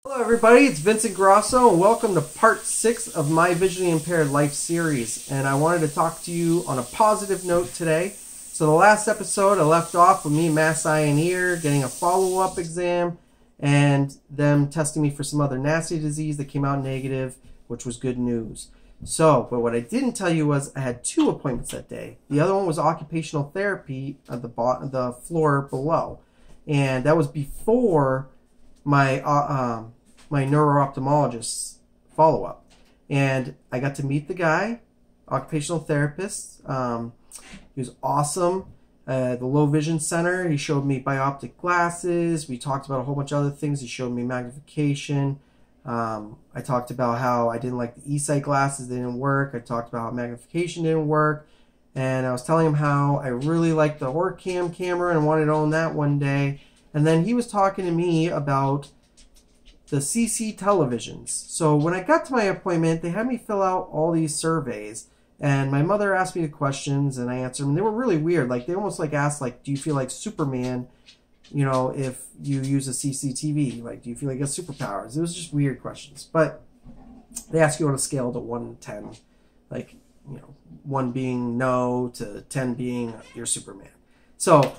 Hello everybody, it's Vincent Grosso and welcome to part 6 of my visually impaired life series. And I wanted to talk to you on a positive note today. So the last episode I left off with me, mass eye and ear, getting a follow-up exam and them testing me for some other nasty disease that came out negative, which was good news. But what I didn't tell you was I had 2 appointments that day. The other one was occupational therapy at the floor below. And that was before my my neuro-ophthalmologist's follow-up. And I got to meet the guy, occupational therapist. He was awesome. The low vision center, he showed me bioptic glasses. We talked about a whole bunch of other things. He showed me magnification. I talked about how I didn't like the e-sight glasses. They didn't work. I talked about how magnification didn't work. And I was telling him how I really liked the Orcam camera and wanted to own that one day. And then he was talking to me about the CC televisions. So when I got to my appointment, they had me fill out all these surveys. And my mother asked me the questions and I answered them. They were really weird. Like they almost like asked, like, do you feel like Superman, you know, if you use a CCTV? Like, do you feel like you have superpowers? It was just weird questions. But they ask you on a scale to 1 to 10. Like, you know, 1 being no to 10 being you're Superman. So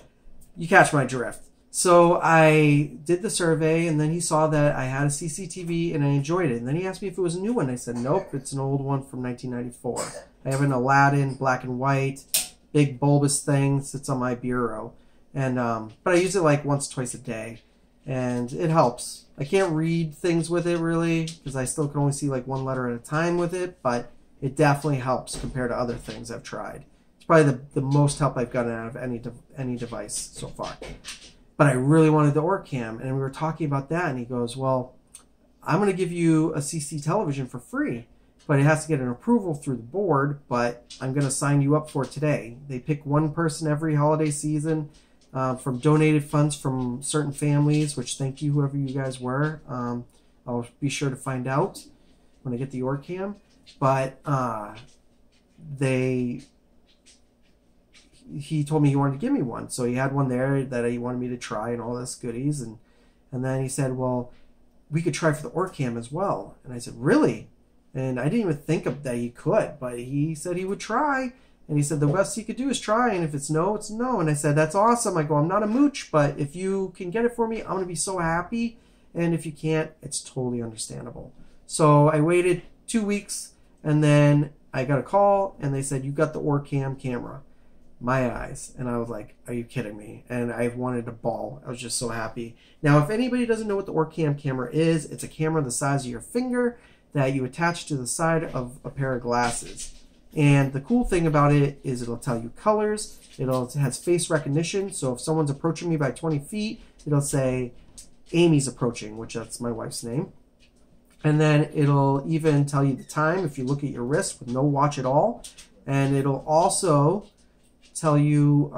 you catch my drift. So I did the survey, and then he saw that I had a CCTV, and I enjoyed it. And then he asked me if it was a new one. I said, nope, it's an old one from 1994. I have an Aladdin, black and white, big bulbous thing, sits on my bureau. And but I use it like once, twice a day, and it helps. I can't read things with it, really, because I still can only see like 1 letter at a time with it, but it definitely helps compared to other things I've tried. It's probably the most help I've gotten out of any device so far. But I really wanted the Orcam, and we were talking about that, and he goes, well, I'm going to give you a CC television for free, but it has to get an approval through the board, but I'm going to sign you up for it today. They pick 1 person every holiday season from donated funds from certain families, which thank you, whoever you guys were. I'll be sure to find out when I get the Orcam. But he told me he wanted to give me one. So he had one there that he wanted me to try and all this goodies. And then he said, well, we could try for the Orcam as well. And I said, really? And I didn't even think of that he could, but he said he would try. And he said the best he could do is try. And if it's no, it's no. And I said, that's awesome. I go, I'm not a mooch, but if you can get it for me, I'm going to be so happy. And if you can't, it's totally understandable. So I waited 2 weeks, and then I got a call, and they said, you got the Orcam camera. My eyes. And I was like, are you kidding me? And I wanted to bawl. I was just so happy. Now, if anybody doesn't know what the Orcam camera is, it's a camera the size of your finger that you attach to the side of a pair of glasses. And the cool thing about it is it'll tell you colors. It has face recognition. So if someone's approaching me by 20 feet, it'll say, Amy's approaching, which that's my wife's name. And then it'll even tell you the time if you look at your wrist with no watch at all. And it'll also tell you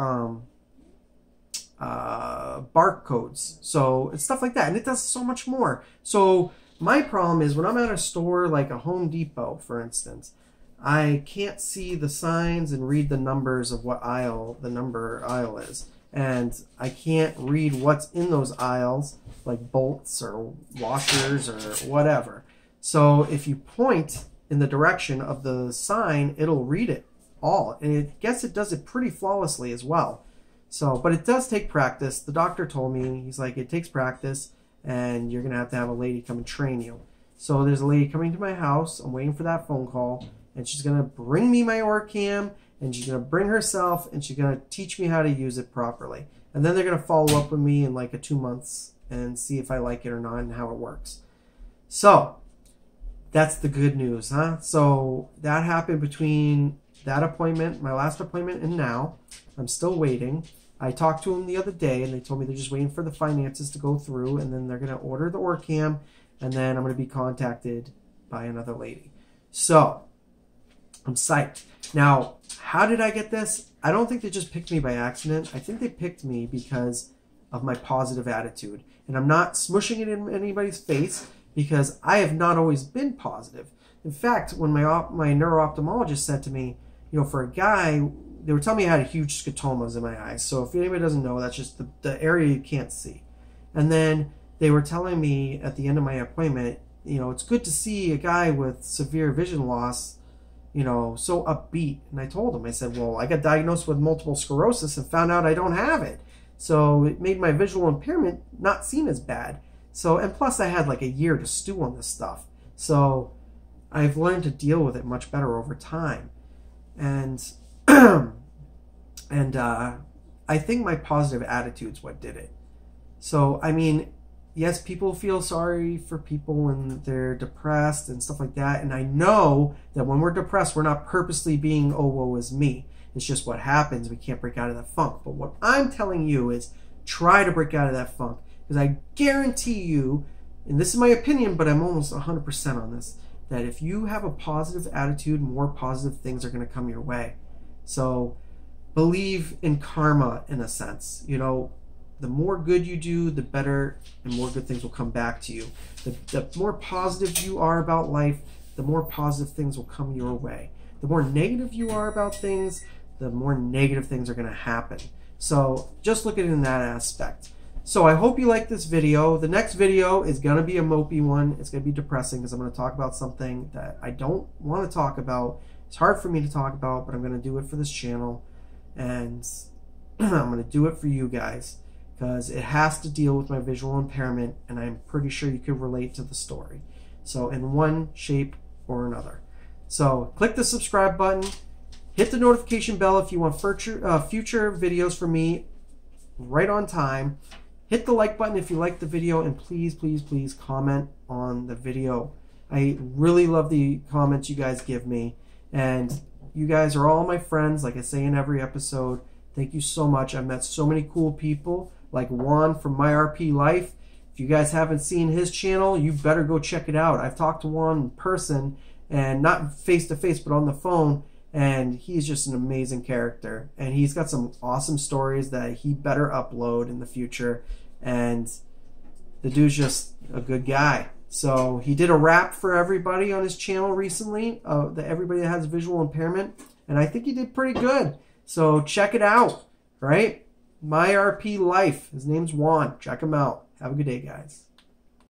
barcodes, so it's stuff like that, and it does so much more. So my problem is when I'm at a store like a Home Depot, for instance, I can't see the signs and read the numbers of what aisle the number aisle is, and I can't read what's in those aisles, like bolts or washers or whatever. So if you point in the direction of the sign, it'll read it all, and I guess it does it pretty flawlessly as well. So, but it does take practice. The doctor told me, he's like, it takes practice, and you're gonna have to have a lady come and train you. So there's a lady coming to my house. I'm waiting for that phone call, and she's gonna bring me my Orcam, and she's gonna bring herself, and she's gonna teach me how to use it properly. And then they're gonna follow up with me in like 2 months and see if I like it or not and how it works. So that's the good news, huh? So that happened between that appointment, my last appointment, and now. I'm still waiting. I talked to them the other day, and they told me they're just waiting for the finances to go through, and then they're going to order the Orcam, and then I'm going to be contacted by another lady. So I'm psyched. Now, how did I get this? I don't think they just picked me by accident. I think they picked me because of my positive attitude. And I'm not smushing it in anybody's face because I have not always been positive. In fact, when my neuro-ophthalmologist said to me, you know, for a guy, they were telling me I had huge scotomas in my eyes. So if anybody doesn't know, that's just the area you can't see. And then they were telling me at the end of my appointment, you know, it's good to see a guy with severe vision loss, you know, so upbeat. And I told him, I said, well, I got diagnosed with multiple sclerosis and found out I don't have it. So it made my visual impairment not seem as bad. So, and plus I had like a year to stew on this stuff. So I've learned to deal with it much better over time. And, I think my positive attitude's what did it. So, I mean, yes, people feel sorry for people when they're depressed and stuff like that. And I know that when we're depressed, we're not purposely being, oh, woe is me. It's just what happens. We can't break out of that funk. But what I'm telling you is try to break out of that funk. Because I guarantee you, and this is my opinion, but I'm almost 100% on this, that if you have a positive attitude, more positive things are going to come your way. So believe in karma in a sense. You know, the more good you do, the better and more good things will come back to you. The more positive you are about life, the more positive things will come your way. The more negative you are about things, the more negative things are going to happen. So just look at it in that aspect. So I hope you like this video. The next video is going to be a mopey one. It's going to be depressing because I'm going to talk about something that I don't want to talk about. It's hard for me to talk about, but I'm going to do it for this channel. And I'm going to do it for you guys because it has to deal with my visual impairment, and I'm pretty sure you could relate to the story. So in one shape or another. So click the subscribe button. Hit the notification bell if you want future videos from me right on time. Hit the like button if you like the video, and please, please, please comment on the video. I really love the comments you guys give me, and you guys are all my friends, like I say in every episode. Thank you so much. I've met so many cool people, like Juan from My RP Life. If you guys haven't seen his channel, you better go check it out. I've talked to Juan in person, and not face-to-face, but on the phone, and he's just an amazing character. And he's got some awesome stories that he better upload in the future. And the dude's just a good guy. So he did a rap for everybody on his channel recently, everybody that has visual impairment, and I think he did pretty good. So check it out, right? My RP Life. His name's Juan. Check him out. Have a good day, guys.